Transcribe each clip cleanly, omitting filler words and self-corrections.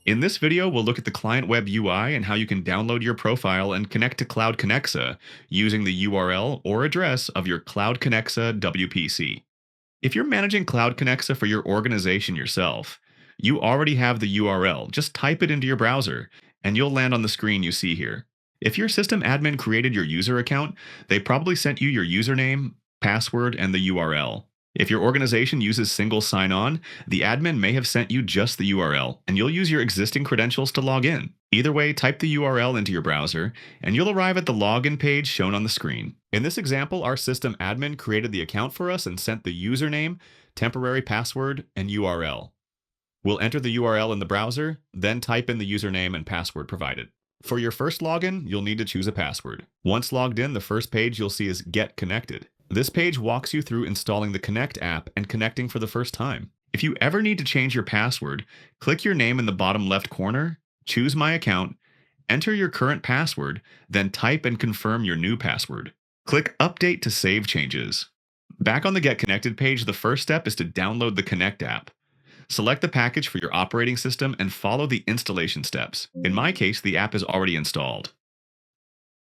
In this video, we'll look at the client web UI and how you can download your profile and connect to CloudConnexa using the URL or address of your CloudConnexa WPC. If you're managing CloudConnexa for your organization yourself, you already have the URL. Just type it into your browser, and you'll land on the screen you see here. If your system admin created your user account, they probably sent you your username, password, and the URL. If your organization uses single sign-on, the admin may have sent you just the URL, and you'll use your existing credentials to log in. Either way, type the URL into your browser, and you'll arrive at the login page shown on the screen. In this example, our system admin created the account for us and sent the username, temporary password, and URL. We'll enter the URL in the browser, then type in the username and password provided. For your first login, you'll need to choose a password. Once logged in, the first page you'll see is Get Connected. This page walks you through installing the Connect app and connecting for the first time. If you ever need to change your password, click your name in the bottom left corner, choose My Account, enter your current password, then type and confirm your new password. Click Update to save changes. Back on the Get Connected page, the first step is to download the Connect app. Select the package for your operating system and follow the installation steps. In my case, the app is already installed.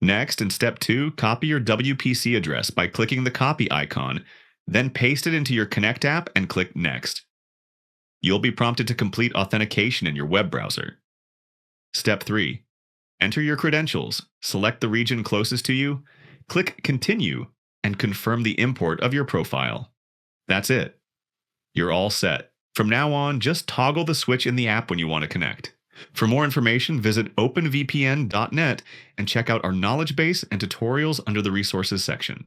Next, in step 2, copy your WPC address by clicking the copy icon, then paste it into your Connect app and click Next. You'll be prompted to complete authentication in your web browser. Step 3, enter your credentials, select the region closest to you, click Continue, and confirm the import of your profile. That's it. You're all set. From now on, just toggle the switch in the app when you want to connect. For more information, visit openvpn.net and check out our knowledge base and tutorials under the resources section.